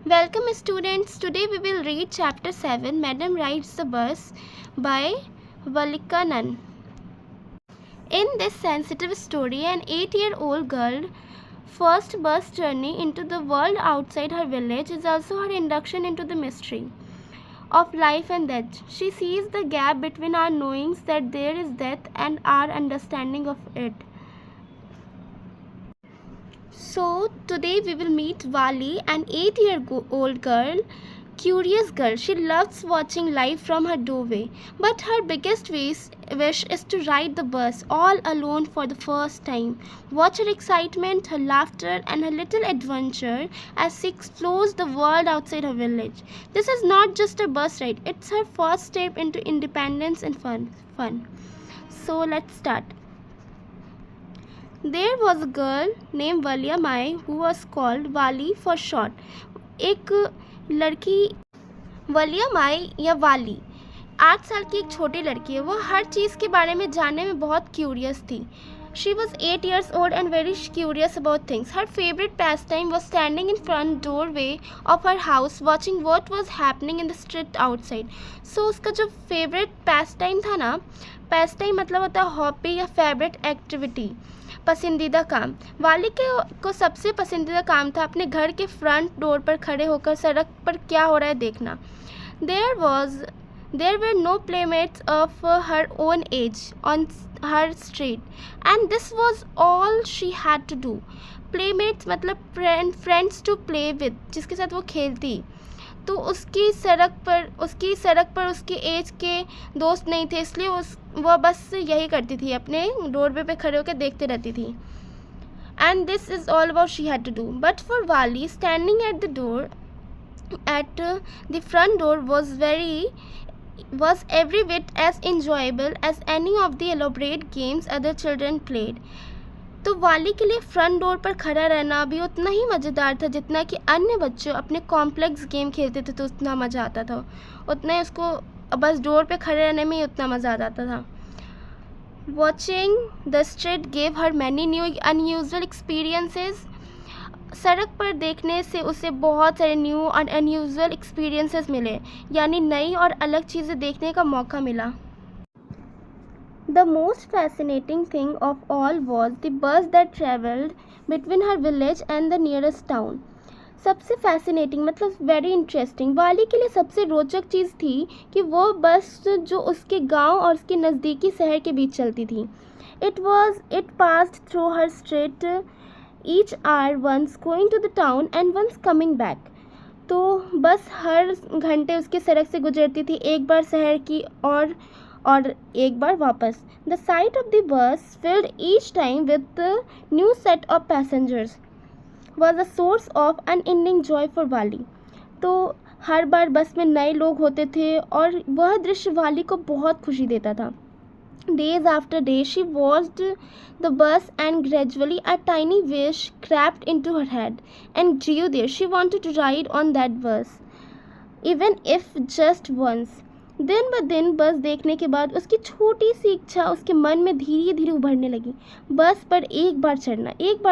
Welcome students. Today we will read chapter 7 Madam Rides the Bus by Valika Nun. In this sensitive story, an 8-year-old girl first bus journey into the world outside her village is also her induction into the mystery of life and death. She sees the gap between our knowings that there is death and our understanding of it. So today we will meet Vali, an 8-year-old girl, curious girl. She loves watching life from her doorway, but her biggest wish is to ride the bus all alone for the first time. Watch her excitement, her laughter, and her little adventure as she explores the world outside her village. This is not just a bus ride; it's her first step into independence and fun. So let's start. There was a girl named Valia Mai who was called Vali for short. एक लड़की वलिया माई या वाली 8 साल की एक छोटी लड़की है. वो हर चीज़ के बारे में जानने में बहुत क्यूरियस थी. She was 8 years old and very curious about things. Her favorite pastime was standing in front doorway of her house watching what was happening in the street outside. So उसका जो favorite pastime था ना, pastime मतलब होता है hobby या favorite activity, पसंदीदा काम. वाली को सबसे पसंदीदा काम था अपने घर के फ्रंट डोर पर खड़े होकर सड़क पर क्या हो रहा है देखना. There were no playmates of her own age on her street, and this was all she had to do. Playmates मतलब friends to play with, जिसके साथ वो खेलती. तो उसकी सड़क पर उसकी एज के दोस्त नहीं थे, इसलिए वह बस यही करती थी, अपने डोरवे पे खड़े होकर देखते रहती थी. And this is all about she had to do. But for Vali, standing at the front door was every bit as enjoyable as any of the elaborate games other children played. तो वाली के लिए front door पर खड़ा रहना भी उतना ही मज़ेदार था जितना कि अन्य बच्चों अपने कॉम्प्लेक्स गेम खेलते थे तो उतना मज़ा आता था, उतना ही उसको बस डोर पे खड़े रहने में ही उतना मज़ा आता था. Watching the street gave her many new unusual experiences. सड़क पर देखने से उसे बहुत सारे न्यू और अनयूजुअल एक्सपीरियंसेस मिले, यानी नई और अलग चीज़ें देखने का मौका मिला. The most fascinating thing of all was the bus that traveled between her village and the nearest town. सबसे fascinating मतलब very interesting, वाली के लिए सबसे रोचक चीज़ थी कि वो बस जो उसके गांव और उसके नज़दीकी शहर के बीच चलती थी. It passed through her street each hour, once going to the town and once coming back. तो बस हर घंटे उसकी सड़क से गुजरती थी, एक बार शहर की और एक बार वापस. The sight of the bus filled each time with a new set of passengers was a source of unending joy for Vali. तो हर बार बस में नए लोग होते थे और वह दृश्य वाली को बहुत खुशी देता था. Days after days she watched the bus and gradually a tiny wish crept into her head and grew there. She wanted to ride on that bus, even if just once. दिन ब दिन बस देखने के बाद उसकी छोटी सी इच्छा उसके मन में धीरे धीरे उभरने लगी. बस पर एक बार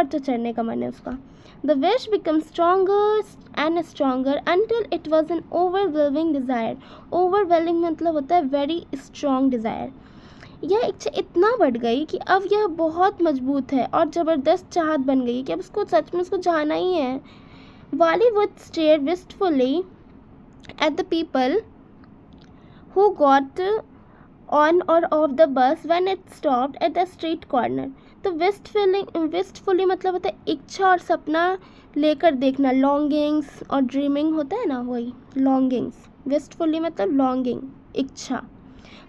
तो चढ़ने का मन है उसका. The wish became stronger and stronger until it was an overwhelming desire. Overwhelming मतलब होता है very strong desire. यह इच्छा इतना बढ़ गई कि अब यह बहुत मजबूत है और ज़बरदस्त चाहत बन गई कि अब उसको सच में उसको जाना ही है. Wali would stare wistfully at the people who got on or off the bus when it stopped at the street corner. तो wistfully मतलब होता है इच्छा और सपना लेकर देखना. longings और dreaming होता है ना, वही longings. wistfully मतलब longing, इच्छा.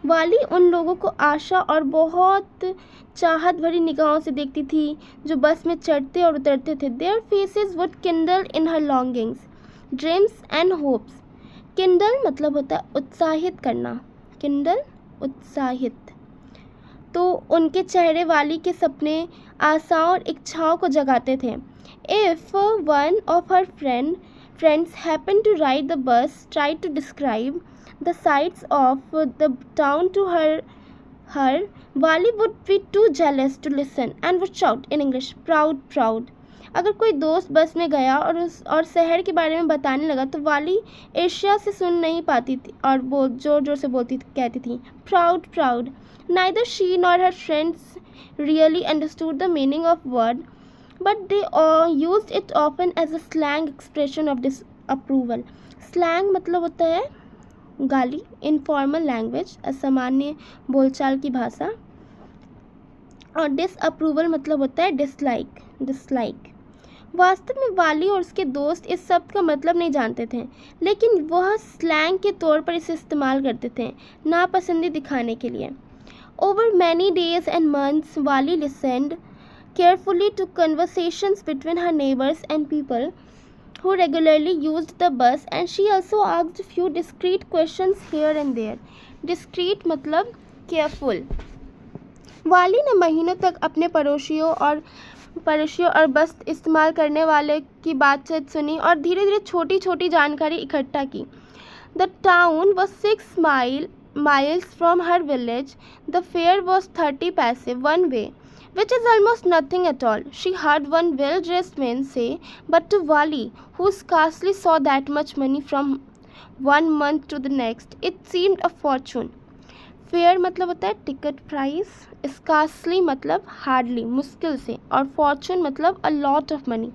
वाली उन लोगों को आशा और बहुत चाहत भरी निगाहों से देखती थी जो बस में चढ़ते और उतरते थे. Their faces would kindle in her longings, dreams and hopes. Kindle मतलब होता है उत्साहित करना, किंडल उत्साहित. तो उनके चेहरे वाली के सपने आशाओं और इच्छाओं को जगाते थे. If one of her friends happened to ride the bus, tried to describe the sights of the town to her, Wali would be too jealous to listen and would shout in English, proud, proud. अगर कोई दोस्त बस में गया और शहर के बारे में बताने लगा तो वाली ईर्ष्या से सुन नहीं पाती थी और वो जोर जोर से कहती थी, proud proud. Neither she nor her friends really understood the meaning of word, but they used it often as a slang expression of disapproval. Slang मतलब होता है गाली, इनफॉर्मल लैंग्वेज, असामान्य बोलचाल की भाषा, और डिसअप्रूवल मतलब होता है डिसलाइक। वास्तव में वाली और उसके दोस्त इस शब्द का मतलब नहीं जानते थे, लेकिन वह स्लैंग के तौर पर इसे इस्तेमाल करते थे नापसंदी दिखाने के लिए। Over many days and months वाली listened carefully to conversations between her neighbors and people who regularly used the bus, and she also asked a few discreet questions here and there. Discreet मतलब careful। वाली ने महीनों तक अपने पड़ोसियों और बस इस्तेमाल करने वाले की बातचीत सुनी और धीरे धीरे छोटी छोटी जानकारी इकट्ठा की। The town was 6 miles from her village. The fare was 30 paise one way, which is almost nothing at all, she heard one well-dressed man say, but to Wali, who scarcely saw that much money from one month to the next, it seemed a fortune. Fair मतलब होता है ticket price, scarcely मतलब hardly मुश्किल से, और Fortune मतलब a lot of money.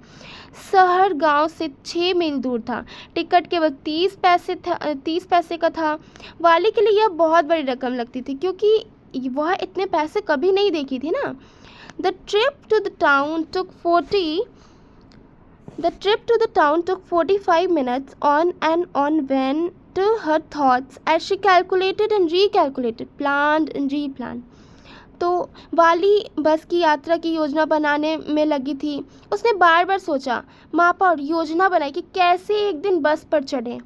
शहर गांव से 6 मील दूर था। टिकट केवल 30 पैसे का था। वाली के लिए यह बहुत बड़ी रकम लगती थी क्योंकि वह इतने पैसे कभी नहीं देखी थी ना। The trip to the town took 45 minutes on and on went her thoughts as she calculated and recalculated, planned and replanned. तो वाली बस की यात्रा की योजना बनाने में लगी थी। उसने बार बार सोचा, मापा और योजना बनाई कि कैसे एक दिन बस पर चढ़े।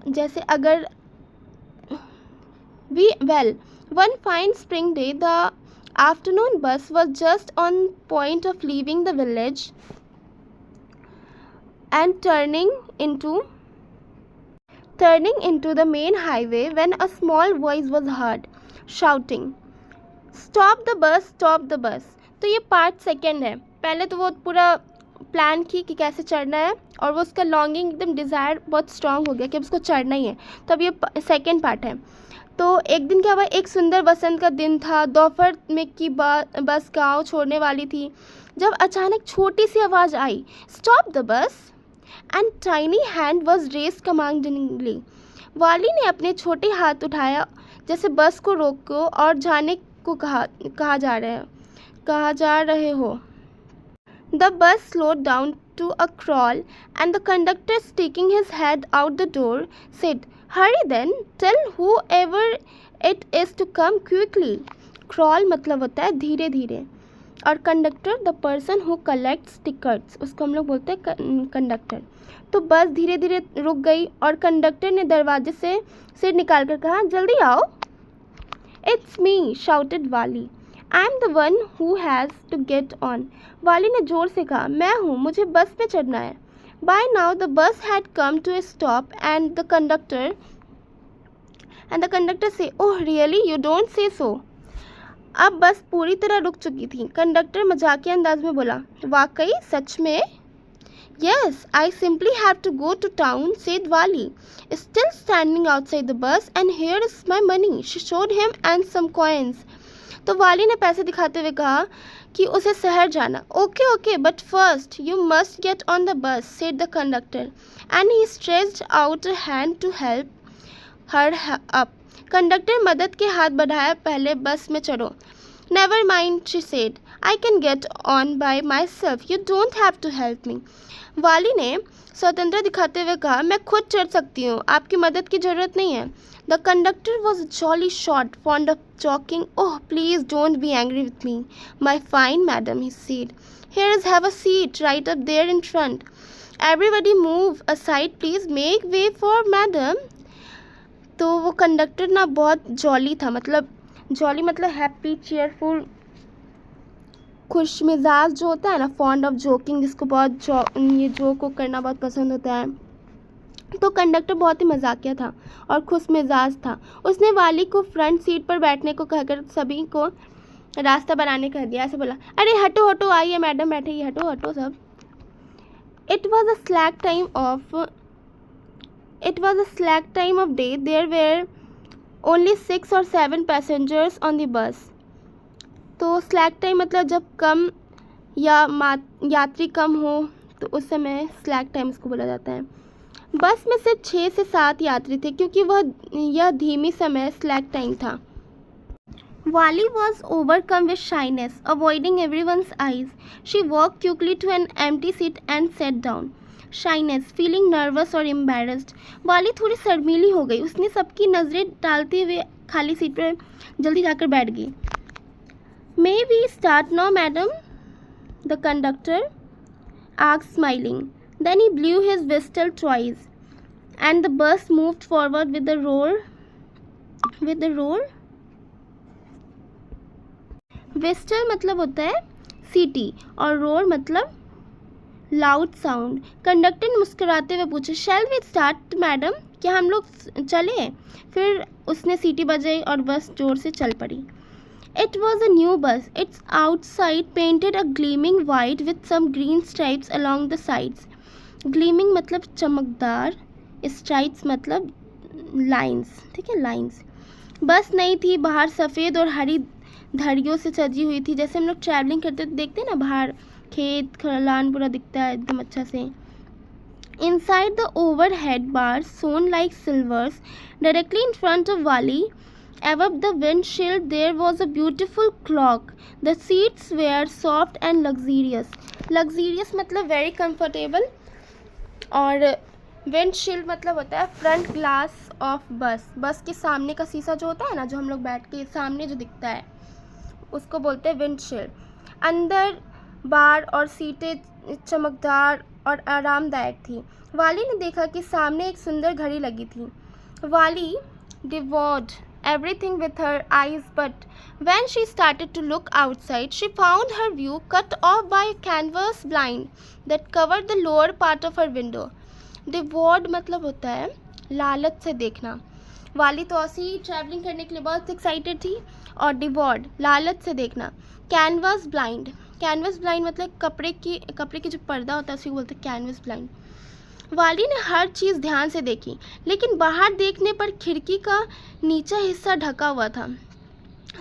जैसे अगर one fine spring day, the afternoon bus was just on point of leaving the village and turning into the main highway when a small voice was heard shouting, "Stop the bus, stop the bus." तो ये part second है। पहले तो वो पूरा plan की कि कैसे चढ़ना है और वो उसका लॉन्गिंग एकदम डिज़ायर बहुत स्ट्रांग हो गया कि अब उसको चढ़ना ही है। तब ये सेकेंड पार्ट है। तो एक दिन क्या हुआ, एक सुंदर बसंत का दिन था। दोपहर में की बस गांव छोड़ने वाली थी जब अचानक छोटी सी आवाज़ आई, "stop the bus", and tiny hand was raised commandingly. Valli ने अपने छोटे हाथ उठाया जैसे बस को रोको और जाने को कहा जा रहे हो। The bus slowed down to a crawl, and the conductor, sticking his head out the door, said, "Hurry then, tell whoever it is to come quickly." Crawl मतलब होता है धीरे धीरे, और conductor the person who collects tickets, उसको हम लोग बोलते हैं कंडक्टर। तो बस धीरे धीरे रुक गई और कंडक्टर ने दरवाजे से सिर निकाल कर कहा, "जल्दी आओ." "It's me," shouted वाली. "I'm the one who has to get on." वाली ने जोर से कहा, "मैं हूँ, मुझे बस में चढ़ना है." By now the bus had come to a stop and the conductor said, "Oh really, you don't say so." अब बस पूरी तरह रुक चुकी थी। कंडक्टर मजाकिया अंदाज में बोला, "वाकई, सच में?" "Yes, I simply have to go to town," said Wali, still standing outside the bus, "and here is my money." She showed him and some coins. तो वाली ने पैसे दिखाते हुए कहा कि उसे शहर जाना। "Okay, but first you must get on the bus," said the conductor, and he stretched out a hand to help her up. Conductor मदद के हाथ बढ़ाया, "पहले बस में चढ़ो." "Never mind," she said, "I can get on by myself. You don't have to help me." वाली ने स्वतंत्रता दिखाते हुए कहा, "मैं खुद चढ़ सकती हूँ, आपकी मदद की ज़रूरत नहीं है." The conductor was jolly short, fond of joking. "Oh, please don't be angry with me, my fine madam," he said. "Have a seat right up there in front. Everybody move aside, please. Make way for madam." तो वो conductor ना बहुत jolly था, jolly मतलब happy, cheerful, खुश मिजाज जो होता है ना, फॉन्ड ऑफ जोकिंग, जिसको बहुत ये जोक को करना बहुत पसंद होता है। तो कंडक्टर बहुत ही मजाकिया था और खुश मिजाज था। उसने वाली को फ्रंट सीट पर बैठने को कहकर सभी को रास्ता बनाने कह दिया। ऐसे बोला, "अरे हटो, आइए मैडम बैठिए, हटो सब।" It was a slack time of day. There were only 6 or 7 passengers on the bus. तो स्लैक टाइम मतलब जब कम या यात्री कम हो तो उस समय स्लैक टाइम इसको बोला जाता है। बस में सिर्फ 6 से 7 यात्री थे क्योंकि यह धीमी समय स्लैक टाइम था। Wally was overcome with shyness, avoiding everyone's eyes. She walked quickly to an empty seat and sat down. Shyness, feeling nervous or embarrassed. वाली थोड़ी शर्मीली हो गई। उसने सबकी नज़रें डालते हुए खाली सीट पर जल्दी जाकर बैठ गई। May we start now, madam? The conductor asked, smiling. Then he blew his whistle twice, and the bus moved forward with a roar. Whistle मतलब होता है सीटी और रोर मतलब लाउड साउंड। कंडक्टर ने मुस्कुराते हुए पूछा, शैल वी स्टार्ट मैडम? क्या हम लोग चले? फिर उसने सीटी बजाई और बस जोर से चल पड़ी। It was a new bus. Its outside painted a gleaming white with some green stripes along the sides. Gleaming मतलब चमकदार, stripes मतलब लाइंस, ठीक है, लाइंस। बस नई थी, बाहर सफ़ेद और हरी धड़ियों से सजी हुई थी। जैसे हम लोग ट्रैवलिंग करते तो देखते हैं ना, बाहर खेत खलिहान पूरा दिखता है एकदम अच्छा से। Inside the overhead bars shone like silvers. Directly in front of Wally, above the windshield, there was a beautiful clock. The seats were soft and luxurious. Luxurious मतलब very comfortable और विंडशील्ड मतलब होता है फ्रंट ग्लास ऑफ बस। बस के सामने का शीशा जो होता है ना, जो हम लोग बैठ के सामने जो दिखता है उसको बोलते हैं विंडशील्ड। अंदर बार और सीटें चमकदार और आरामदायक थी। वाली ने देखा कि सामने एक सुंदर घड़ी लगी थी। वाली devoured everything with her eyes, but when she started to look outside, she found her view cut off by a canvas blind that covered the lower part of her window. Devoured मतलब होता है लालच से देखना। वाली तो ऐसी ही travelling करने के लिए बहुत एक्साइटेड थी, और डिवॉर्ड लालच से देखना। कैनवास ब्लाइंड मतलब कपड़े की जो पर्दा होता है उसी को बोलते हैं कैनवास ब्लाइंड। वाली ने हर चीज़ ध्यान से देखी, लेकिन बाहर देखने पर खिड़की का नीचा हिस्सा ढका हुआ था।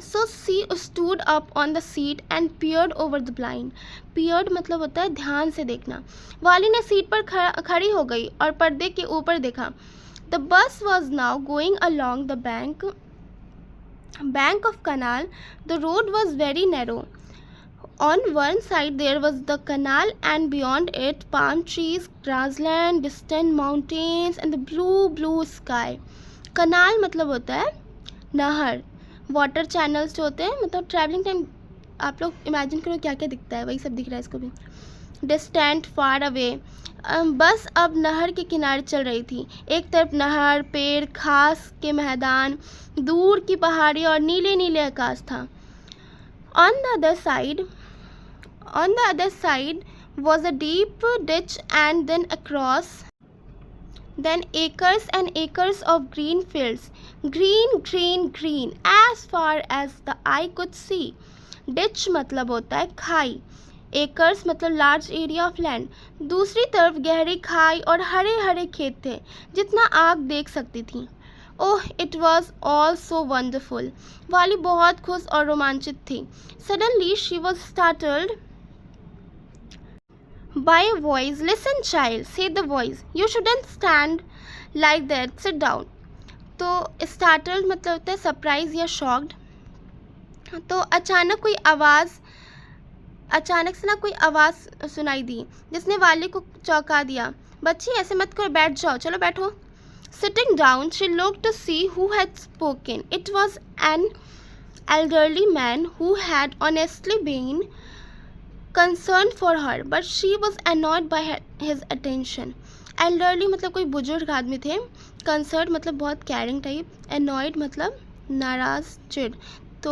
So she stood up on the seat and peered over the blind. Peered मतलब होता है ध्यान से देखना। वाली ने सीट पर खड़ी हो गई और पर्दे के ऊपर देखा। The bus was now going along the bank of canal. The road was very narrow. On one side there was the canal, and beyond it palm trees, grassland, distant mountains and the blue sky. Canal मतलब होता है नहर। Water channels जो होते हैं, मतलब travelling time आप लोग इमेजिन करो क्या क्या दिखता है, वही सब दिख रहा है इसको भी। Distant, far away. बस अब नहर के किनारे चल रही थी। एक तरफ नहर, पेड़, घास के मैदान, दूर की पहाड़ी और नीले नीले आकाश था। On the other side was a deep ditch, and then acres and acres of green fields. Green as far as the eye could see. Ditch मतलब होता है खाई। Acres मतलब लार्ज एरिया ऑफ लैंड। दूसरी तरफ गहरी खाई और हरे हरे खेत थे जितना आँख देख सकती थी। Oh, it was all so wonderful. Valli बहुत खुश और रोमांचित थी। Suddenly she was startled by a voice. Listen child, said the voice, you shouldn't stand like that, sit down. तो startled मतलब होता है सरप्राइज या शॉक्ड। तो अचानक से ना कोई आवाज़ सुनाई दी जिसने वाली को चौंका दिया। बच्ची ऐसे मत करो, बैठ जाओ, चलो बैठो। Sitting down, she looked to see who had spoken. It was an elderly man who had honestly been concerned for her, but she was annoyed by his attention. Elderly मतलब कोई बुजुर्ग आदमी थे। Concerned मतलब बहुत caring टाइप। Annoyed मतलब नाराज़, चिढ़। तो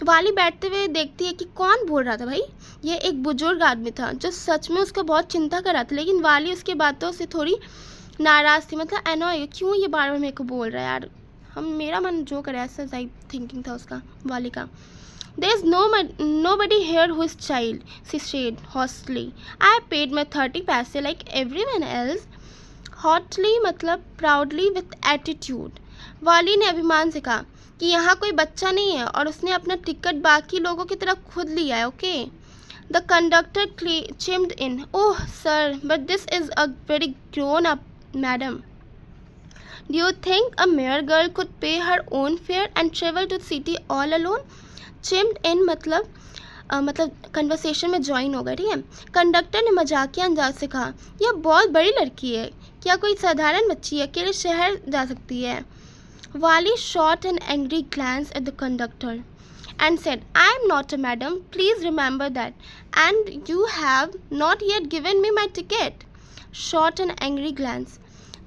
वाली बैठते हुए देखती है कि कौन बोल रहा था भाई। ये एक बुजुर्ग आदमी था जो सच में उसका बहुत चिंता कर रहा था, लेकिन वाली उसकी बातों से थोड़ी नाराज़ थी, मतलब अनॉय, क्यों ये बार बार मेरे को बोल रहा है यार, मेरा मन जो करे, ऐसा टाइप थिंकिंग था उसका, वाली का। There is nobody here who is child, she said hoarsely. I paid my 30 paise like everyone else. Hotly मतलब proudly with attitude. वाली ने अभिमान से कहा कि यहाँ कोई बच्चा नहीं है और उसने अपना टिकट बाकी लोगों की तरह खुद लिया है, okay? The conductor chimed in. Oh, sir, but this is a very grown-up, madam. Do you think a mere girl could pay her own fare and travel to the city all alone? Chimed in मतलब conversation में join हो गए, ठीक है? Conductor ने मजाकिया अंदाज से कहा, यह बहुत बड़ी लड़की है, क्या कोई साधारण बच्ची अकेले शहर जा सकती है? वाली shot an angry glance at the conductor and said, I am not a madam, please remember that, and you have not yet given me my ticket. Shot an angry glance,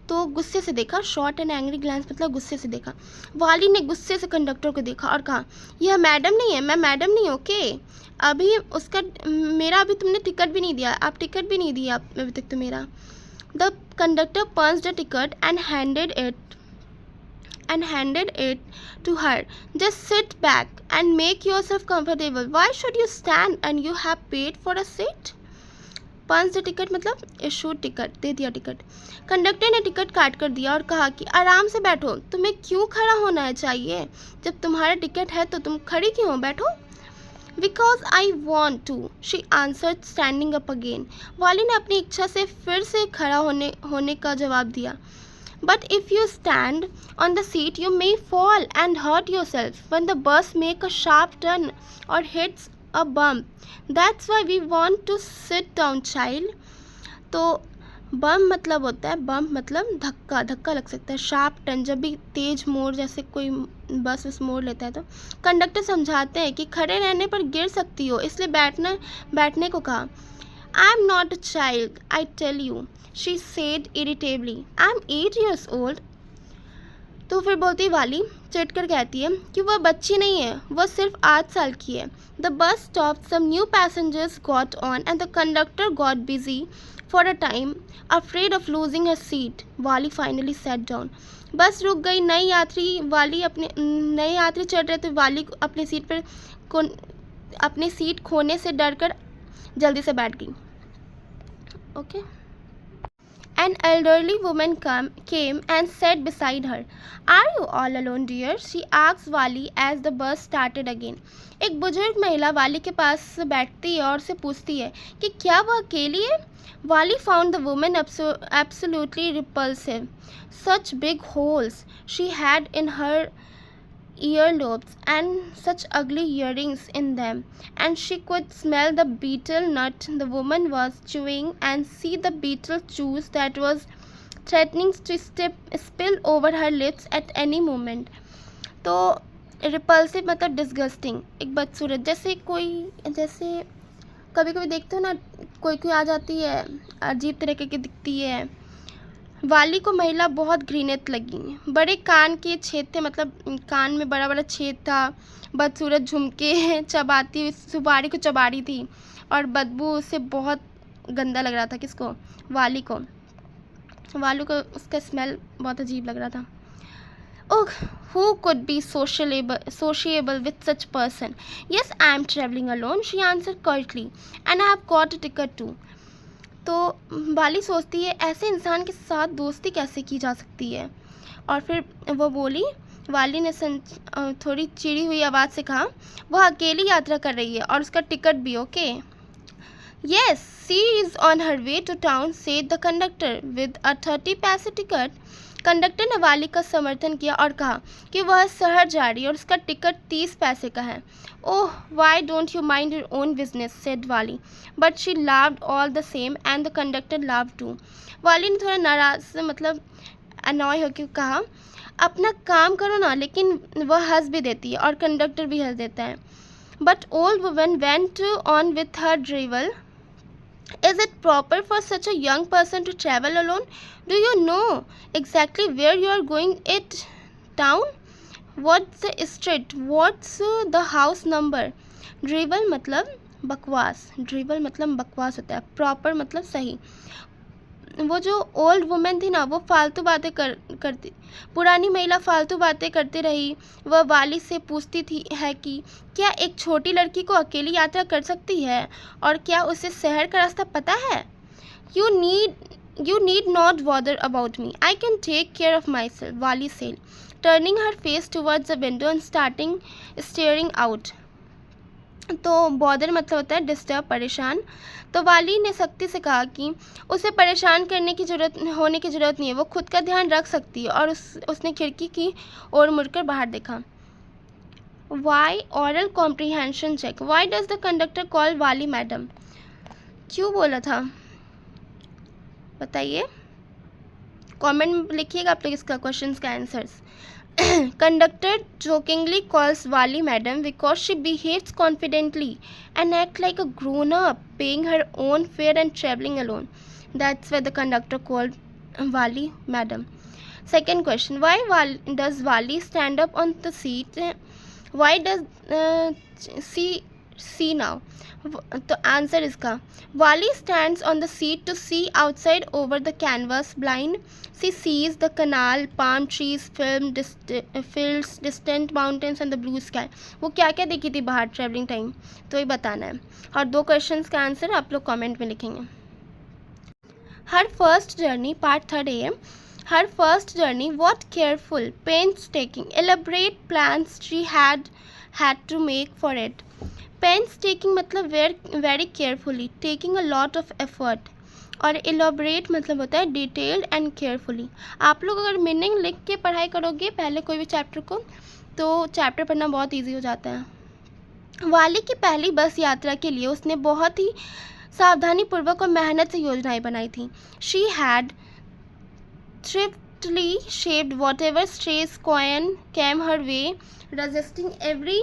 तो गुस्से से देखा. शॉर्ट एंड एंग्री ग्लैंस मतलब गुस्से से देखा. वाली ने गुस्से से कंडक्टर को देखा और कहा, यह मैडम नहीं है, मैं मैडम नहीं, ओके? अभी उसका मेरा अभी तुमने टिकट भी नहीं दिया, आप टिकट भी नहीं दिया अभी तक तो मेरा. The conductor punched a ticket and handed it to her. Just sit back and make yourself comfortable. Why should you stand and you have paid for a seat? Punch the ticket मतलब issue ticket, दे दिया ticket. Conductor ने ticket काट कर दिया और कहा कि आराम से बैठो, तुम्हें क्यों खड़ा होना है चाहिए? जब तुम्हारा टिकट है तो तुम खड़ी क्यों हो, बैठो. Because I want to, she answered standing up again. Valli ने अपनी इच्छा से फिर से खड़ा होने का जवाब दिया. But if you stand on the seat, you may fall and hurt yourself when the bus make a sharp turn or hits a bump. That's why we want to sit down, child. तो बम मतलब होता है, bump मतलब धक्का लग सकता है. Sharp turn जब भी तेज मोड़, जैसे कोई बस उस मोड़ लेता है तो. कंडक्टर समझाते हैं कि खड़े रहने पर गिर सकती हो, इसलिए बैठने को कहा. I am not a child, I tell you, she said irritably. I am 8 years old. तो फिर बोलती वाली चिढ़ कर कहती है कि वह बच्ची नहीं है, वह सिर्फ 8 साल की है. The bus stopped, some new passengers got on and the conductor got busy for a time, afraid of losing her seat. वाली finally sat down. बस रुक गई, नए यात्री चढ़ रहे थे. वाली अपनी सीट खोने से डरकर जल्दी से बैठ गई. Okay. An elderly woman came and sat beside her. Are you all alone, dear? She asked Wali as the bus started again. एक बुजुर्ग महिला वाली के पास बैठती है और से पूछती है कि क्या वह अकेली है. Wali found the woman absolutely repulsive. Such big holes she had in her earlobes and such ugly earrings in them, and she could smell the betel nut the woman was chewing and see the betel juice that was threatening to spill over her lips at any moment. तो repulsive मतलब disgusting, एक बदसूरत. जैसे कभी कभी देखते हो ना, कोई आ जाती है अजीब तरीके की दिखती है. वाली को महिला बहुत घृणित लगी. बड़े कान के छेद थे, मतलब कान में बड़ा बड़ा छेद था. बदसूरत झुमके चबाती, सुपारी को चबा रही थी और बदबू उससे बहुत गंदा लग रहा था. किसको? वाली को उसका स्मेल बहुत अजीब लग रहा था. Oh, who could be sociable with such person? Yes, I am traveling alone, she answered curtly, and I have got a ticket too. तो वाली सोचती है ऐसे इंसान के साथ दोस्ती कैसे की जा सकती है. और फिर वो बोली, वाली ने थोड़ी चिड़ी हुई आवाज़ से कहा, वह अकेली यात्रा कर रही है और उसका टिकट भी. Okay. Yes, she is on her way to town, said the conductor with a 30 paise ticket. Conductor ने वाली का समर्थन किया और कहा कि वह शहर जा रही है और उसका टिकट 30 पैसे का है. Oh, why don't you mind your own business, said Valli, but she laughed all the same and the conductor laughed too. Valli ने थोड़ा नाराज मतलब अनॉय होकर कहा, अपना काम करो ना. लेकिन वह हंस भी देती है और कंडक्टर भी हंस देता है. But old woman went on with her driver. Is it proper for such a young person to travel alone? Do you know exactly where you are going at town? What's the street? What's the house number? Drivel मतलब बकवास. drivel मतलब बकवास होता है. Proper मतलब सही. वो जो ओल्ड वुमेन थी ना, वो फालतू बातें करती, पुरानी महिला फालतू बातें करती रही। वह वाली से पूछती थी है कि क्या एक छोटी लड़की को अकेली यात्रा कर सकती है, और क्या उसे शहर का रास्ता पता है। You need not bother about me. I can take care of myself, Wali said, turning her face towards the window and staring out. तो बॉदर मतलब होता है डिस्टर्ब, परेशान। तो वाली ने सख्ती से कहा कि उसे परेशान करने की होने की ज़रूरत नहीं है, वो खुद का ध्यान रख सकती है, और उसने खिड़की की ओर मुड़कर बाहर देखा। Why oral comprehension check. Why does the conductor call Valli madam. क्यों बोला था बताइए, कमेंट में लिखिएगा आप लोग इसका क्वेश्चंस का answers. Conductor jokingly calls Wali madam because she behaves confidently and acts like a grown-up, paying her own fare and traveling alone. That's why the conductor called Wali madam. Second question: why does Wali stand up on the seat? Why does see now? तो answer इसका, Wali stands on the seat to see outside over the canvas blind. She sees the canal, palm trees, fields, distant mountains and the blue sky. वो क्या क्या देखी थी बाहर travelling time, तो ये बताना है। और 2 क्वेश्चंस का आंसर आप लोग कमेंट में लिखेंगे। Her first journey, part 3rd AM. Her first journey, what careful, painstaking, elaborate plans she had to make for it. Painstaking मतलब very carefully, taking a lot of effort, और elaborate मतलब होता है detailed and carefully. आप लोग अगर meaning लिख के पढ़ाई करोगे पहले कोई भी चैप्टर को, तो चैप्टर पढ़ना बहुत ईजी हो जाता है। वाली की पहली बस यात्रा के लिए उसने बहुत ही सावधानीपूर्वक और मेहनत से योजनाएं बनाई थी। She had thriftily shaped whatever strays coin came her way, resisting every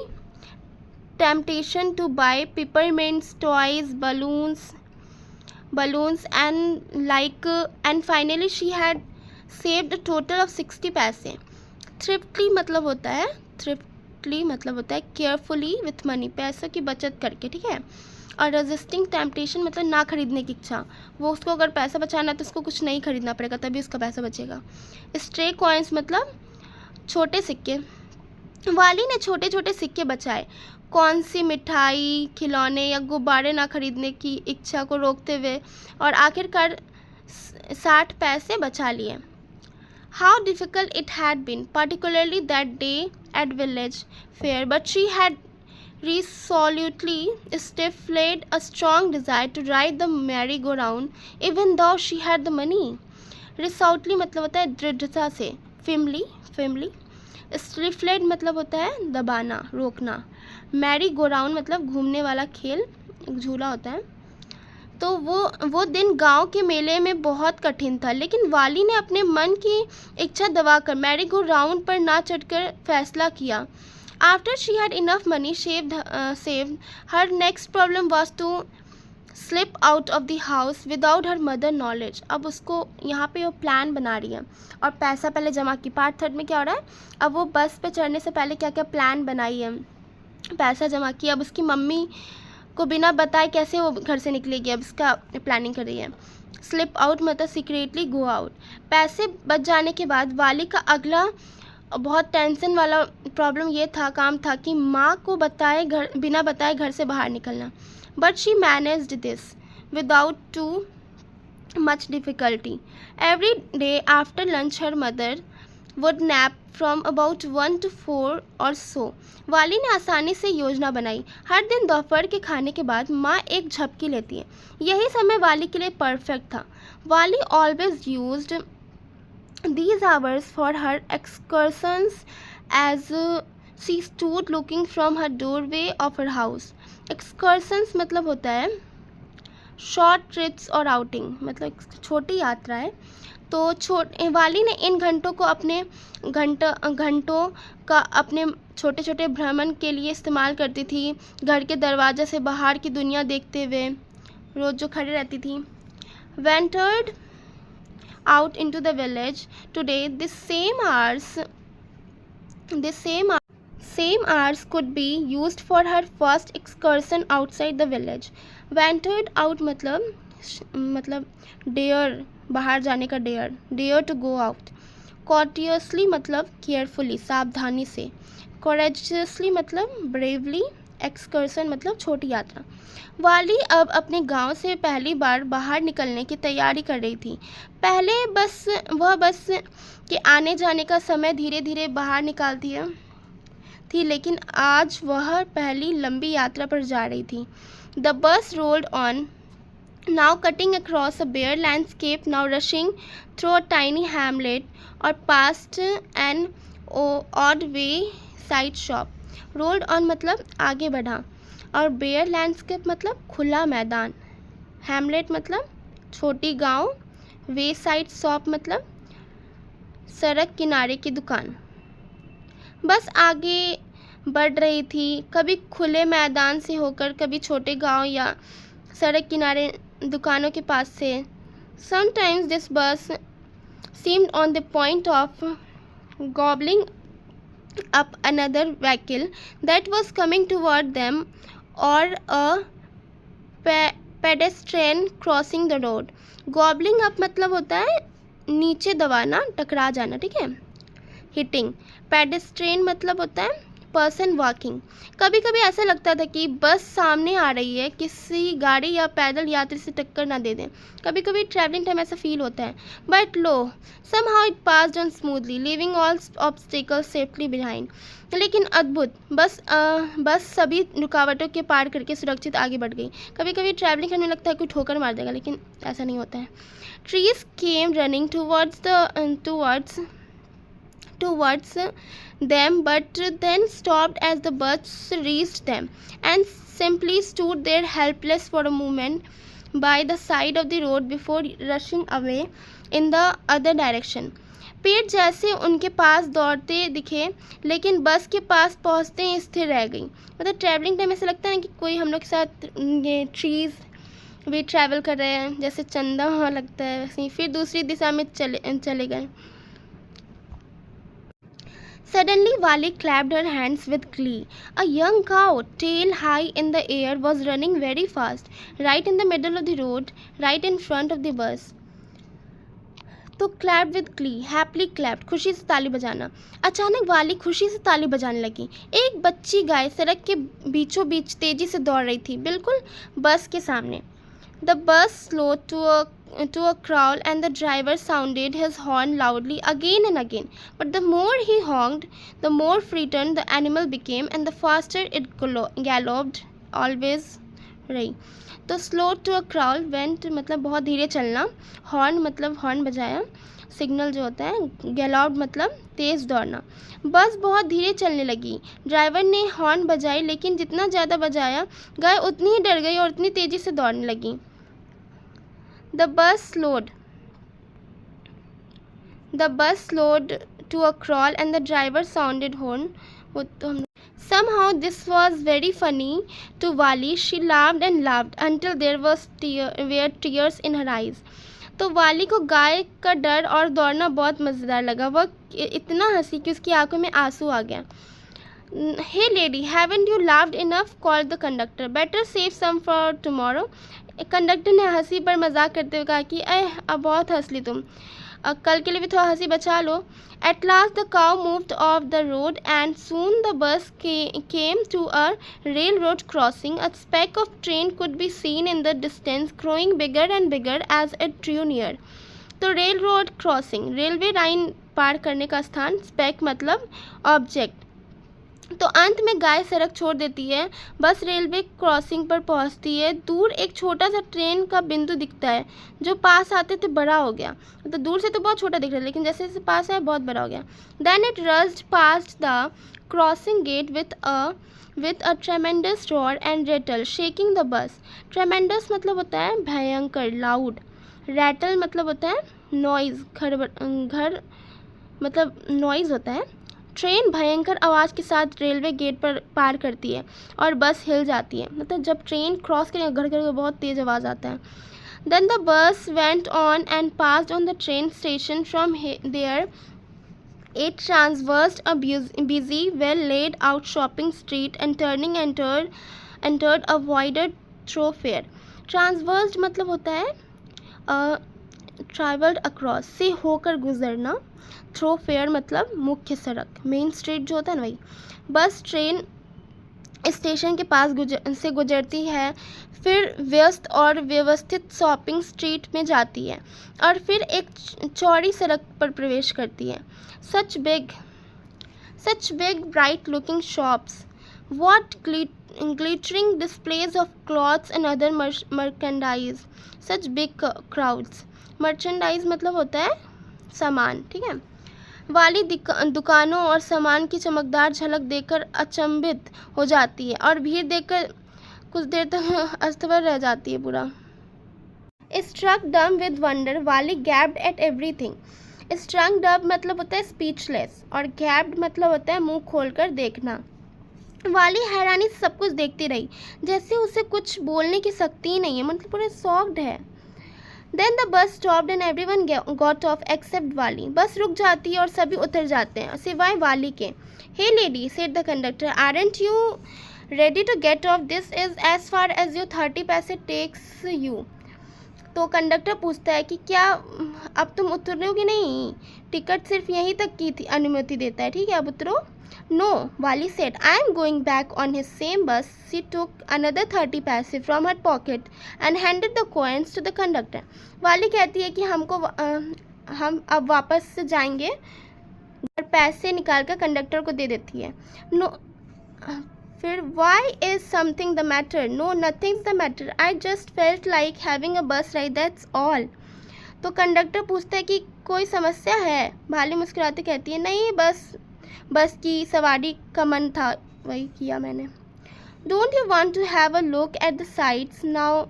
temptation to buy peppermints, toys, balloons and finally she had saved a total of 60 पैसे। थ्रिफ्टली मतलब होता है केयरफुली विथ मनी, पैसों की बचत करके, ठीक है। और रेजिस्टिंग टेम्पटेशन मतलब ना खरीदने की इच्छा, वो उसको अगर पैसा बचाना है तो उसको कुछ नहीं खरीदना पड़ेगा तभी उसका पैसा बचेगा। स्ट्रे कॉइन्स मतलब छोटे सिक्के। वाली ने छोटे छोटे सिक्के बचाए, कौन सी मिठाई, खिलौने या गुब्बारे ना खरीदने की इच्छा को रोकते हुए, और आखिरकार 60 पैसे बचा लिए। How difficult it had been, particularly that day at village fair, but she had resolutely stifled a strong desire to ride the merry-go-round, even though she had the money. Resolutely मतलब होता है दृढ़ता से, firmly. स्टिफलेड मतलब होता है दबाना, रोकना। मैरी गो राउंड मतलब घूमने वाला खेल, एक झूला होता है। तो वो दिन गांव के मेले में बहुत कठिन था, लेकिन वाली ने अपने मन की इच्छा दबाकर मैरी गो राउंड पर ना चढ़कर फैसला किया। After she had enough money saved, her next problem was to slip out of the house without her mother knowledge. अब उसको यहाँ पे वो प्लान बना रही है और पैसा पहले जमा की। पार्ट 3rd में क्या हो रहा है, अब वो बस पे चढ़ने से पहले क्या क्या प्लान बनाई है, पैसा जमा किया। अब उसकी मम्मी को बिना बताए कैसे वो घर से निकलेगी, अब इसका प्लानिंग कर रही है। स्लिप आउट मतलब सीक्रेटली गो आउट। पैसे बच जाने के बाद वाली का अगला बहुत टेंशन वाला काम था कि माँ को बिना बताए घर से बाहर निकलना। But she managed this without too much difficulty. Every day after lunch her mother would nap from about 1 to 4 or so. वाली ने आसानी से योजना बनाई। हर दिन दोपहर के खाने के बाद माँ एक झपकी लेती है। यही समय वाली के लिए परफेक्ट था। वाली always used these hours for her excursions as she stood looking from her doorway of her house. Excursions मतलब होता है शॉर्ट ट्रिप्स और आउटिंग, मतलब छोटी यात्रा है। तो वाली ने इन घंटों का अपने छोटे छोटे भ्रमण के लिए इस्तेमाल करती थी। घर के दरवाजे से बाहर की दुनिया देखते हुए रोज़ जो खड़े रहती थी। Ventured out into the village today, the same hours could be used for her first excursion outside the village. Ventured out मतलब मतलब डेयर, बाहर जाने का dare, dare to go out. Cautiously मतलब केयरफुली, सावधानी से। कोरेजियसली मतलब ब्रेवली। एक्सकर्सन मतलब छोटी यात्रा। वाली अब अपने गांव से पहली बार बाहर निकलने की तैयारी कर रही थी। पहले बस के आने जाने का समय धीरे धीरे बाहर निकालती थी, लेकिन आज वह पहली लंबी यात्रा पर जा रही थी। द बस rolled on, now cutting across a bare landscape, now rushing through a tiny hamlet or past an odd wayside shop. rolled on मतलब आगे बढ़ा, और bare landscape मतलब खुला मैदान, hamlet मतलब छोटी गांव, wayside shop मतलब सड़क किनारे की दुकान। बस आगे बढ़ रही थी, कभी खुले मैदान से होकर, कभी छोटे गांव या सड़क किनारे दुकानों के पास से। Sometimes this bus seemed on the point of gobbling up another vehicle that was coming toward them, or a pedestrian crossing the road. Gobbling up मतलब होता है नीचे दबाना, टकरा जाना, ठीक है, हिटिंग। पेडेस्ट्रियन मतलब होता है पर्सन वॉकिंग। कभी कभी ऐसा लगता था कि बस सामने आ रही है, किसी गाड़ी या पैदल यात्री से टक्कर ना दे दें। कभी कभी ट्रैवलिंग टाइम ऐसा फील होता है। But low, somehow it passed on smoothly, leaving all obstacles safely behind. लेकिन अद्भुत, बस सभी रुकावटों के पार करके सुरक्षित आगे बढ़ गई। कभी कभी ट्रैवलिंग करने लगता है कोई ठोकर मार देगा, लेकिन ऐसा नहीं होता है। Trees came running towards them, but then stopped as the bus reached them, and simply stood there helpless for a moment by the side of the road before rushing away in the other direction. पेड़ जैसे उनके पास दौड़ते दिखे, लेकिन बस के पास पहुंचते ही स्थिर रह गई। मतलब ट्रैवलिंग टाइम ऐसा लगता है कि कोई हम लोग के साथ ये ट्रीज भी ट्रैवल कर रहे हैं, जैसे चंदा वहाँ लगता है वैसे ही, फिर दूसरी दिशा में चले गए। Suddenly, Wally clapped her hands with glee. A young cow, tail high in the air, was running very fast, right in the middle of the road, right in front of the bus. तो clapped with glee, happily clapped, खुशी से ताली बजाना। अचानक वाली खुशी से ताली बजाने लगी। एक बच्ची गाय सड़क के बीचों बीच तेजी से दौड़ रही थी, बिल्कुल बस के सामने। The bus slowed to a crawl, and the driver sounded his horn loudly again and again. But the more he honked, the more frightened the animal became, and the faster it galloped always रही। तो slow to a crawl went मतलब बहुत धीरे चलना, horn मतलब horn बजाया, signal जो होता है, गैलॉप्ड मतलब तेज़ दौड़ना। बस बहुत धीरे चलने लगी। ड्राइवर ने हॉर्न बजाई, लेकिन जितना ज़्यादा बजाया, गाय उतनी ही डर गई और उतनी तेज़ी से दौड़ने लगी। The bus slowed to a crawl, and the driver sounded horn. Somehow this was very funny to Wally. She laughed and laughed until there were tears in her eyes. तो वाली को गाय का डर और दौड़ना बहुत मज़ेदार लगा। वह इतना हंसी कि उसकी आंखों में आंसू आ गया। Hey lady, haven't you laughed enough? called the conductor. Better save some for tomorrow. Conductor ने हंसी पर मजाक करते हुए कहा कि अब बहुत हंस ली तुम, कल के लिए भी थोड़ा हंसी बचा लो। At last the cow moved off the road, and soon the bus came to a railroad crossing. A speck of train could be seen in the distance, growing bigger and bigger as it drew near. तो railroad crossing, railway line पार करने का स्थान, spec मतलब object. तो अंत में गाय सड़क छोड़ देती है, बस रेलवे क्रॉसिंग पर पहुंचती है। दूर एक छोटा सा ट्रेन का बिंदु दिखता है, जो पास आते थे बड़ा हो गया। तो दूर से तो बहुत छोटा दिख रहा है, लेकिन जैसे जैसे पास है बहुत बड़ा हो गया। Then it rushed past the crossing gate with a tremendous roar and rattle, shaking the bus. Tremendous मतलब होता है भयंकर, लाउड। रैटल मतलब होता है नॉइज़, घर मतलब नॉइज़ होता है। ट्रेन भयंकर आवाज़ के साथ रेलवे गेट पर पार करती है और बस हिल जाती है। मतलब जब ट्रेन क्रॉस करेगा घर घर बहुत तेज़ आवाज़ आता है। Then the bus went on and passed on the train station. From there it traversed a busy, well laid out shopping street, and turning entered a wider thoroughfare. ट्रांसवर्स्ड मतलब होता है ट्रैवल्ड अक्रॉस, से होकर गुजरना। थ्रोफेयर मतलब मुख्य सड़क, मेन स्ट्रीट जो होता है ना वही। बस ट्रेन स्टेशन के पास से गुजरती है, फिर व्यस्त और व्यवस्थित शॉपिंग स्ट्रीट में जाती है और फिर एक चौड़ी सड़क पर प्रवेश करती है। Such big bright looking shops, what glittering displays of clothes and other merchandise, such big crowds। merchandise मतलब होता है सामान, ठीक है। वाली दुकानों और सामान की चमकदार झलक देखकर अचंभित हो जाती है और भीड़ देखकर कुछ देर तक अस्तव्यस्त रह जाती है पूरा। struck dumb with wonder, वाली gasped at everything। struck dumb मतलब होता है स्पीचलेस और gasped मतलब होता है मुंह खोलकर देखना। वाली हैरानी से सब कुछ देखती रही, जैसे उसे कुछ बोलने की शक्ति ही नहीं है, मतलब पूरे शॉक्ड है। Then the bus stopped and everyone got off except वाली। बस रुक जाती है और सभी उतर जाते हैं सिवाय वाली के। Hey lady, said the conductor, aren't you ready to get off? This is as far as your 30 पैसे takes you। तो कंडक्टर पूछता है कि क्या अब तुम उतरोगे? नहीं, टिकट सिर्फ यहीं तक की थी अनुमति देता है, ठीक है, अब उतरो। No, Wali said, I am going back on his same bus। She took another 30 पैसे from her pocket and handed the coins to the conductor। वाली कहती है कि हम अब वापस से जाएंगे और पैसे निकाल कर कंडक्टर को दे देती है। No, फिर why is something the matter? No, nothing's the matter। I just felt like having a bus ride, that's all। तो कंडक्टर पूछता है कि कोई समस्या है? वाली मुस्कुराते कहती है, नहीं, बस की सवारी का मन था, वही किया मैंने। Don't you want to have a look at the sights now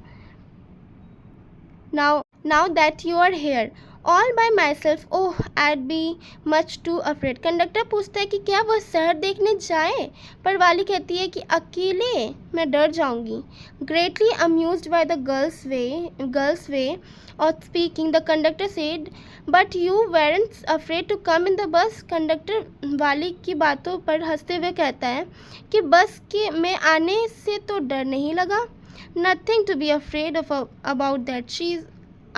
that you are here all by myself? Oh, I'd be much too afraid। Conductor पूछता है कि क्या वह शहर देखने जाए, पर वाली कहती है कि अकेले मैं डर जाऊंगी। Greatly amused by the girl's way of speaking, the conductor said, but you weren't afraid to come in the bus। Conductor वाली की बातों पर हंसते हुए कहता है कि बस के में आने से तो डर नहीं लगा। Nothing to be afraid of about that, she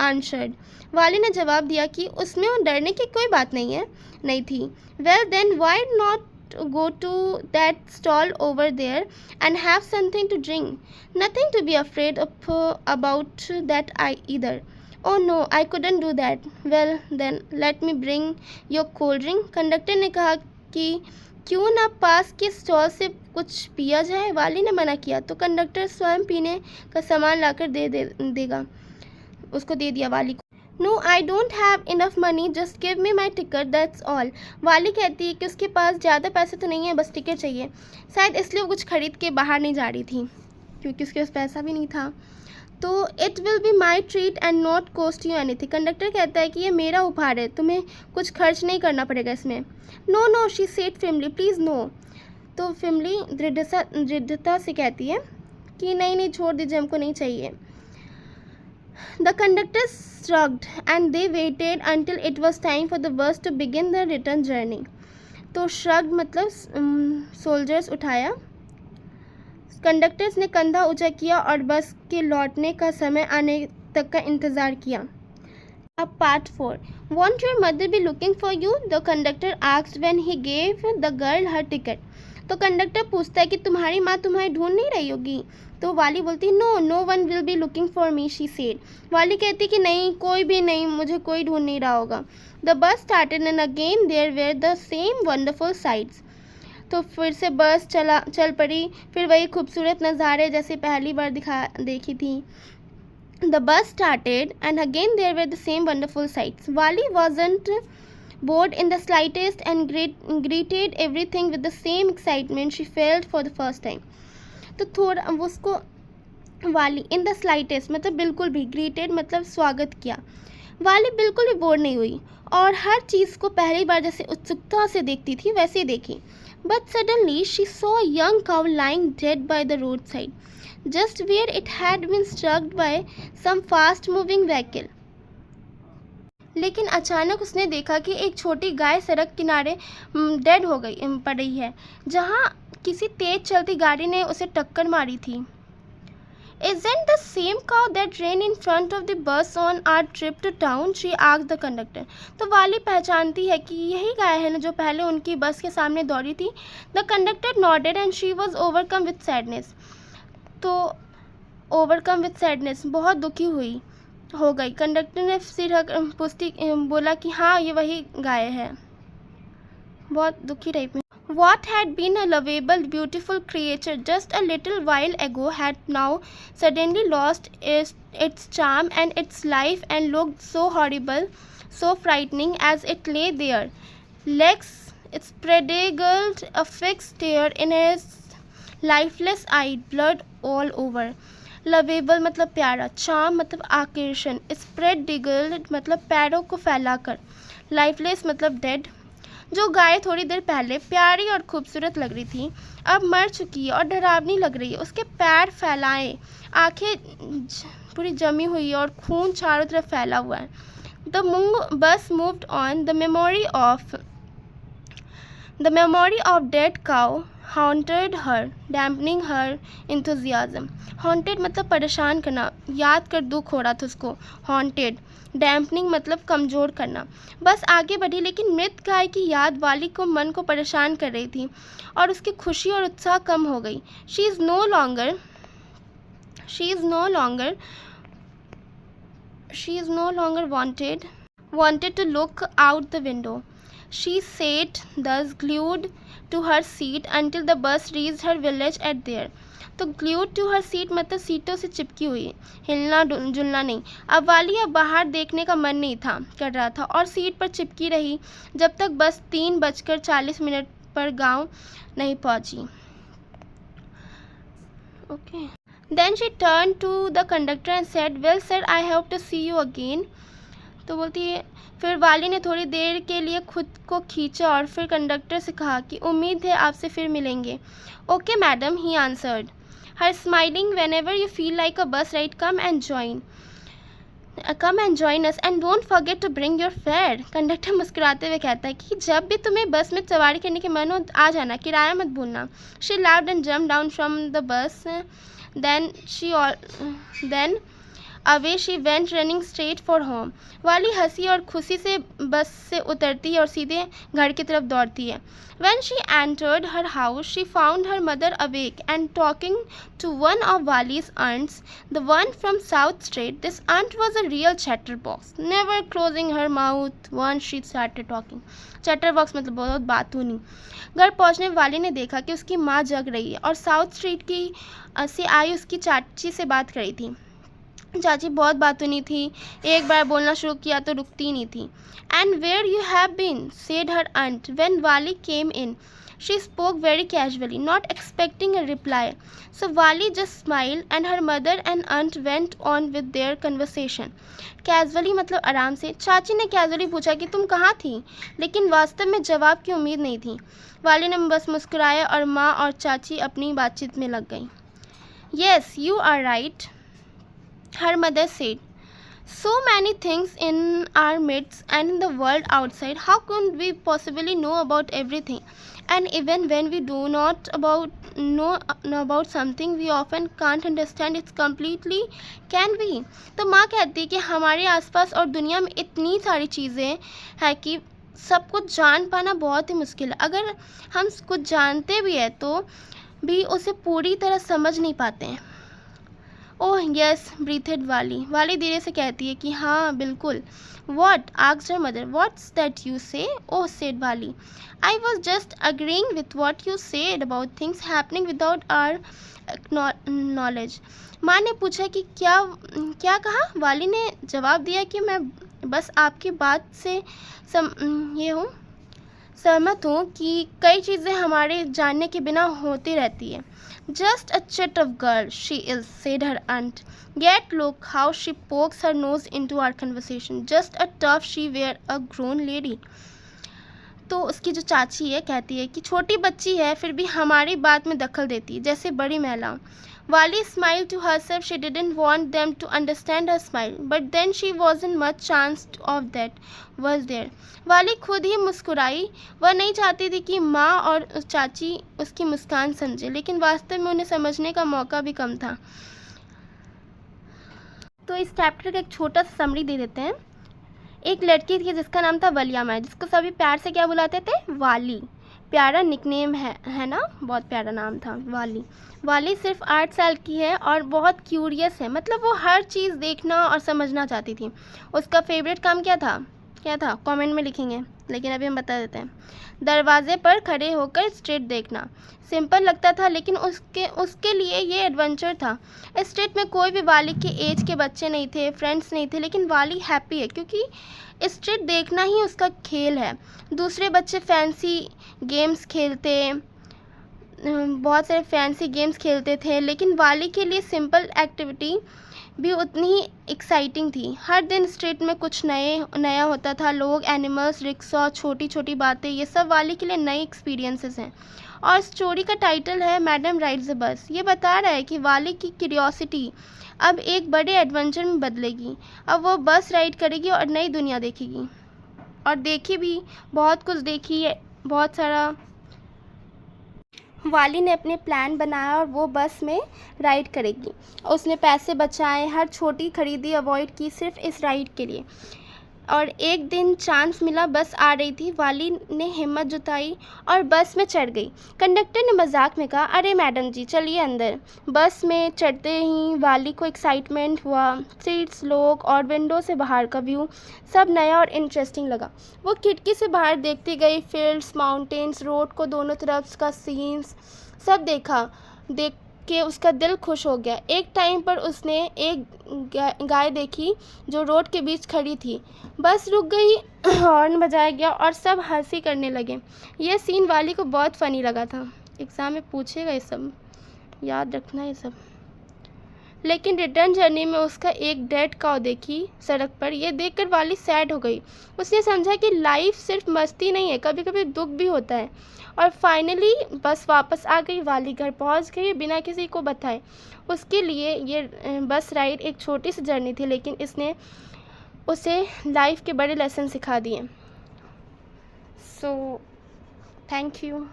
answered। वाली ने जवाब दिया कि उसमें डरने की कोई बात नहीं थी। Well then, why not go to that stall over there and have something to drink? Nothing to be afraid of about that either। Oh no, I couldn't do that। Well then, let me bring your cold drink। Conductor ने कहा कि क्यों ना पास के stall से कुछ पिया जाए। वाली ने मना किया तो कंडक्टर स्वयं पीने का सामान लाकर देगा, उसको दे दिया वाली को। No, I don't have enough money, just give me my ticket, that's all। वाली कहती है कि उसके पास ज़्यादा पैसे तो नहीं है, बस टिकट चाहिए। शायद इसलिए वो कुछ खरीद के बाहर नहीं जा रही थी, क्योंकि उसके पास पैसा भी नहीं था। तो it will be my treat and not cost you anything. Conductor कहता है कि ये मेरा उपहार है, तुम्हें कुछ खर्च नहीं करना पड़ेगा इसमें। No, she said firmly, please no. तो फिमली दृढ़ता से कहती है कि नहीं, छोड़ दीजिए, हमको नहीं चाहिए। The conductor shrugged and they waited until it was time for the bus to begin the return journey। तो shrugged मतलब सोल्जर्स उठाया, कंडक्टर्स ने कंधा ऊंचा किया और बस के लौटने का समय आने तक का इंतज़ार किया। अब part 4। Won't your mother be looking for you? The conductor asked when he gave the girl her ticket। तो कंडक्टर पूछता है कि तुम्हारी माँ तुम्हारी ढूंढ नहीं रही होगी। तो वाली बोलती no one will be looking for me, she said. Valli कहती कि नहीं, कोई भी नहीं, मुझे कोई ढूंढ नहीं रहा होगा। The bus started and again there were the same wonderful sights. तो फिर से बस चल पड़ी, फिर वही खूबसूरत नज़ारे जैसे पहली बार देखी थी। The bus started and again there were the same wonderful sights. Valli wasn't bored in the slightest and greeted everything with the same excitement she felt for the first time। तो थोड़ा उसको वाली इन द स्लाइटेस्ट मतलब बिल्कुल भी, greeted मतलब स्वागत किया। वाली बिल्कुल भी बोर नहीं हुई और हर चीज़ को पहली बार जैसे उत्सुकता से देखती थी वैसे ही देखी। But suddenly she saw a young cow lying dead by the road side, just where it had been strucked by some fast moving vehicle. लेकिन अचानक उसने देखा कि एक छोटी गाय सड़क किनारे डेड हो गई पड़ी है, जहाँ किसी तेज चलती गाड़ी ने उसे टक्कर मारी थी। Isn't the same cow that ran in front of the bus on our trip to town? She asked the conductor. तो वाली पहचानती है कि यही गाय है ना जो पहले उनकी बस के सामने दौड़ी थी. The conductor nodded and she was overcome with sadness. तो overcome with sadness बहुत दुखी हुई हो गई. कंडक्टर ने सिर पुष्टि बोला कि हाँ ये वही गाय है. बहुत दुखी रही. What had been a lovable, beautiful creature just a little while ago had now suddenly lost its charm and its life and looked so horrible, so frightening as it lay there, legs spread-eagled, a fixed stare in his lifeless eye, blood all over. Lovable मतलब प्यारा, charm मतलब आकर्षण, spread डिगल्ड मतलब पैरों को फैलाकर, lifeless मतलब dead. जो गाय थोड़ी देर पहले प्यारी और खूबसूरत लग रही थी अब मर चुकी है और डरावनी लग रही है. उसके पैर फैलाए, आंखें पूरी जमी हुई है और खून चारों तरफ फैला हुआ है. The bus moved on. The memory of dead cow haunted her, dampening her enthusiasm. Haunted मतलब परेशान करना, याद कर दुख हो रहा था उसको. Haunted, dampening मतलब कमज़ोर करना. बस आगे बढ़ी लेकिन मृत गाय की याद वाली को मन को परेशान कर रही थी और उसकी खुशी और उत्साह कम हो गई. She is no longer wanted to look out the window. She sat thus glued to her seat until the bus reached her village at there. तो glued to her seat मतलब सीटों से चिपकी हुई, हिलना जुलना नहीं. अब वाली अब बाहर देखने का मन नहीं था कर रहा था और सीट पर चिपकी रही जब तक बस 3:40 पर गांव नहीं पहुंची. Okay. Then she turned to the conductor and said, "Well, sir, I hope to see you again." तो बोलती है. फिर वाली ने थोड़ी देर के लिए खुद को खींचा और फिर कंडक्टर से कहा कि उम्मीद है आपसे फिर मिलेंगे. Okay madam, he answered her smiling. Whenever you feel like a bus ride come and join us and don't forget to bring your fare. Conductor मुस्कुराते हुए कहता है कि जब भी तुम्हें बस में सवारी करने के मन हो आ जाना, किराया मत भूलना. She laughed and jumped down from the bus. Then away she went running straight for home. वाली हंसी और खुशी से बस से उतरती है और सीधे घर की तरफ दौड़ती है. When she entered her house, she found her mother awake and talking to one of Wali's aunts, the one from South Street. This aunt was a real chatterbox, never closing her mouth once she started talking. Chatterbox मतलब बहुत बातूनी. घर पहुंचने वाली ने देखा कि उसकी माँ जग रही है और साउथ स्ट्रीट की से आई उसकी चाची से बात कर रही थी. चाची बहुत बातूनी थी, एक बार बोलना शुरू किया तो रुकती नहीं थी. And where you have been, said her aunt when Valli came in. She spoke very casually, not expecting a reply. So Valli just smile and her mother and aunt went on with their conversation. Casually मतलब आराम से. चाची ने casually पूछा कि तुम कहाँ थी, लेकिन वास्तव में जवाब की उम्मीद नहीं थी. वाली ने बस मुस्कुराया और माँ और चाची अपनी बातचीत में लग गई. Yes, you are right, her mother said. So many things in our midst and in the world outside. How could we possibly know about everything? And even when we do not know about something, we often can't understand it completely. Can we? तो माँ कहती है कि हमारे आसपास और दुनिया में इतनी सारी चीज़ें हैं कि सब कुछ जान पाना बहुत ही मुश्किल है. अगर हम कुछ जानते भी हैं तो भी उसे पूरी तरह समझ नहीं पाते हैं. ओह यस, ब्रीथेड वाली. वाली धीरे से कहती है कि हाँ बिल्कुल. What, asked her mother. What's that you say? Oh, said Valli. I was just agreeing with what you said about things happening without our knowledge. माँ ने पूछा कि क्या कहा. वाली ने जवाब दिया कि मैं बस आपकी बात से सहमत हूँ कि कई चीज़ें हमारे जानने के बिना होती रहती है. Just a chit of girl she is, said her aunt. Yet look how she pokes her nose into our conversation. Just a tough she were a grown lady. तो उसकी जो चाची है कहती है कि छोटी बच्ची है फिर भी हमारी बात में दखल देती है जैसे बड़ी महिला. Wali smiled to herself. She didn't want them to understand her smile, but then she wasn't much chance of that, was there? वाली खुद ही मुस्कुराई. वह नहीं चाहती थी कि माँ और चाची उसकी मुस्कान समझे, लेकिन वास्तव में उन्हें समझने का मौका भी कम था. तो इस चैप्टर का एक छोटा सा समरी दे देते हैं। एक लड़की थी जिसका नाम था वलियामा, जिसको सभी प्यार से क्या बुलाते थे, वाली। प्यारा निकनेम है ना, बहुत प्यारा नाम था वाली। वाली सिर्फ 8 साल की है और बहुत क्यूरियस है, मतलब वो हर चीज़ देखना और समझना चाहती थी। उसका फेवरेट काम क्या था कमेंट में लिखेंगे, लेकिन अभी हम बता देते हैं। दरवाजे पर खड़े होकर स्ट्रीट देखना। सिंपल लगता था, लेकिन उसके लिए ये एडवेंचर था। स्ट्रीट में कोई भी वाली के एज के बच्चे नहीं थे, फ्रेंड्स नहीं थे, लेकिन वाली हैप्पी है क्योंकि स्ट्रीट देखना ही उसका खेल है। दूसरे बच्चे बहुत सारे फैंसी गेम्स खेलते थे, लेकिन वाली के लिए सिंपल एक्टिविटी भी उतनी ही एक्साइटिंग थी। हर दिन स्ट्रीट में कुछ नया होता था। लोग, एनिमल्स, रिक्शा, छोटी छोटी बातें, ये सब वाली के लिए नई एक्सपीरियंसेस हैं। और स्टोरी का टाइटल है मैडम राइड्स द बस। ये बता रहा है कि वाली की क्यूरियोसिटी अब एक बड़े एडवेंचर में बदलेगी। अब वो बस राइड करेगी और नई दुनिया देखेगी, और देखी भी, बहुत कुछ देखी है, बहुत सारा। वाली ने अपने प्लान बनाया और वो बस में राइड करेगी। उसने पैसे बचाए, हर छोटी खरीदी अवॉइड की सिर्फ इस राइड के लिए। और एक दिन चांस मिला, बस आ रही थी। वाली ने हिम्मत जुटाई और बस में चढ़ गई। कंडक्टर ने मजाक में कहा, अरे मैडम जी चलिए अंदर। बस में चढ़ते ही वाली को एक्साइटमेंट हुआ। सीट्स, लोग और विंडो से बाहर का व्यू सब नया और इंटरेस्टिंग लगा। वो खिड़की से बाहर देखती गई, फील्ड्स, माउंटेन्स, रोड को दोनों तरफ का सीन्स सब देख के उसका दिल खुश हो गया। एक टाइम पर उसने एक गाय देखी जो रोड के बीच खड़ी थी। बस रुक गई, हॉर्न बजाया गया और सब हंसी करने लगे। ये सीन वाली को बहुत फ़नी लगा था। एग्ज़ाम में पूछेगा ये सब, याद रखना ये सब। लेकिन रिटर्न जर्नी में उसका एक डेड काऊ देखी सड़क पर। यह देखकर वाली सैड हो गई। उसने समझा कि लाइफ सिर्फ मस्ती नहीं है, कभी कभी दुख भी होता है। और फाइनली बस वापस आ गई। वाली घर पहुंच गई बिना किसी को बताए। उसके लिए ये बस राइड एक छोटी सी जर्नी थी, लेकिन इसने उसे लाइफ के बड़े लेसन सिखा दिए। So thank you.